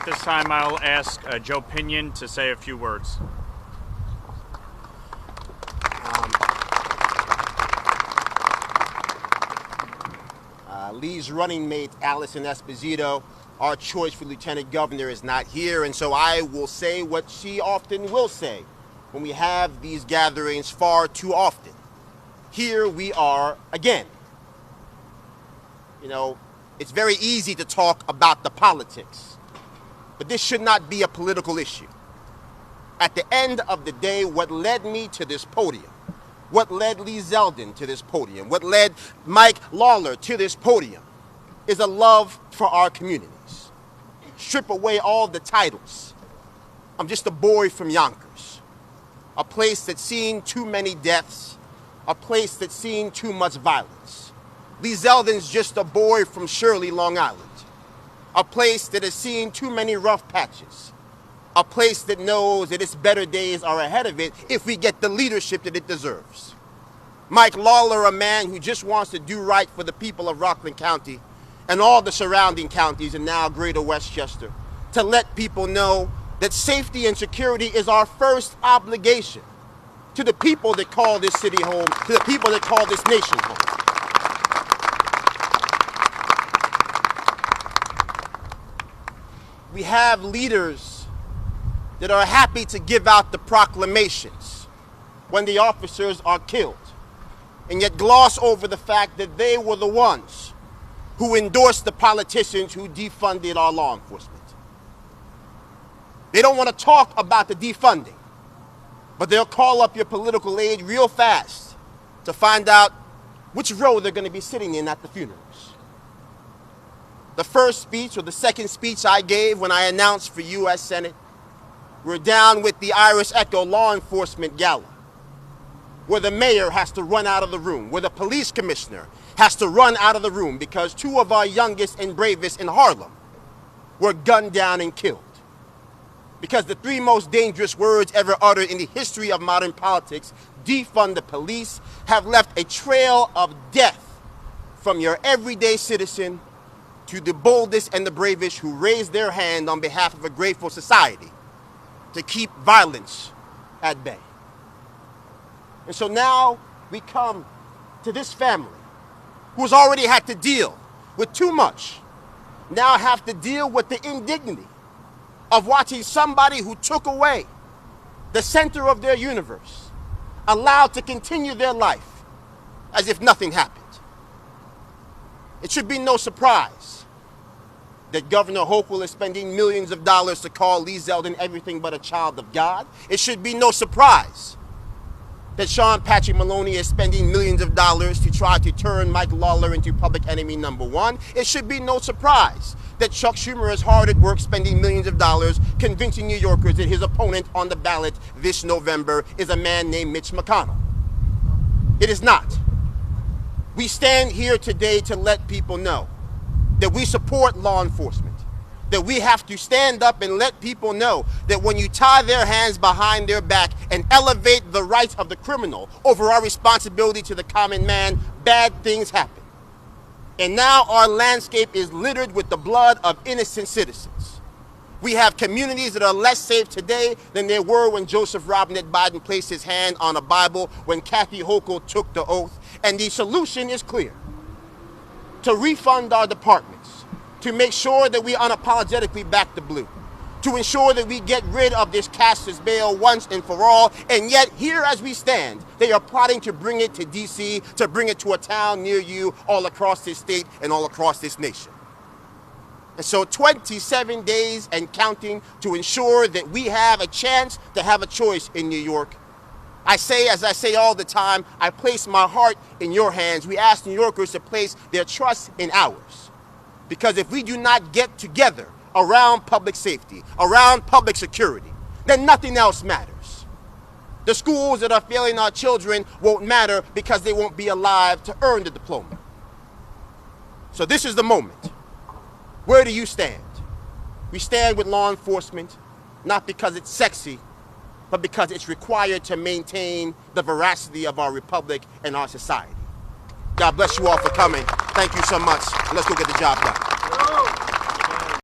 this time, I'll ask Joe Pinion to say a few words. Lee's running mate, Allison Esposito, our choice for lieutenant governor, is not here, and so I will say what she often will say when we have these gatherings far too often. Here we are again. You know, it's very easy to talk about the politics, but this should not be a political issue. At the end of the day, what led me to this podium, what led Lee Zeldin to this podium, what led Mike Lawler to this podium, is a love for our communities. Strip away all the titles. I'm just a boy from Yonkers, a place that's seen too many deaths, a place that's seen too much violence. Lee Zeldin's just a boy from Shirley, Long Island, a place that has seen too many rough patches, a place that knows that its better days are ahead of it if we get the leadership that it deserves. Mike Lawler, a man who just wants to do right for the people of Rockland County and all the surrounding counties and now greater Westchester, to let people know that safety and security is our first obligation to the people that call this city home, to the people that call this nation home. We have leaders that are happy to give out the proclamations when the officers are killed, and yet gloss over the fact that they were the ones who endorsed the politicians who defunded our law enforcement. They don't want to talk about the defunding, but they'll call up your political aide real fast to find out which row they're going to be sitting in at the funerals. The first speech or the second speech I gave when I announced for U.S. Senate, we're down with the Irish Echo Law Enforcement Gala, where the mayor has to run out of the room, where the police commissioner has to run out of the room because two of our youngest and bravest in Harlem were gunned down and killed. Because the three most dangerous words ever uttered in the history of modern politics, defund the police, have left a trail of death from your everyday citizen to the boldest and the bravest who raised their hand on behalf of a grateful society to keep violence at bay. And so now we come to this family who's already had to deal with too much, now have to deal with the indignity of watching somebody who took away the center of their universe, allowed to continue their life as if nothing happened. It should be no surprise that Governor Hochul is spending millions of dollars to call Lee Zeldin everything but a child of God. It should be no surprise that Sean Patrick Maloney is spending millions of dollars to try to turn Mike Lawler into public enemy number one. It should be no surprise that Chuck Schumer is hard at work spending millions of dollars convincing New Yorkers that his opponent on the ballot this November is a man named Mitch McConnell. It is not. We stand here today to let people know that we support law enforcement, that we have to stand up and let people know that when you tie their hands behind their back and elevate the rights of the criminal over our responsibility to the common man, bad things happen. And now our landscape is littered with the blood of innocent citizens. We have communities that are less safe today than they were when Joseph Robinette Biden placed his hand on a Bible, when Kathy Hochul took the oath. And the solution is clear: to refund our departments, to make sure that we unapologetically back the blue, to ensure that we get rid of this casus bail once and for all. And yet, here as we stand, they are plotting to bring it to D.C., to bring it to a town near you, all across this state and all across this nation. And so 27 days and counting to ensure that we have a chance to have a choice in New York. I say, as I say all the time, I place my heart in your hands. We ask New Yorkers to place their trust in ours. Because if we do not get together around public safety, around public security, then nothing else matters. The schools that are failing our children won't matter because they won't be alive to earn the diploma. So this is the moment. Where do you stand? We stand with law enforcement, not because it's sexy, but because it's required to maintain the veracity of our republic and our society. God bless you all for coming. Thank you so much. Let's go get the job done.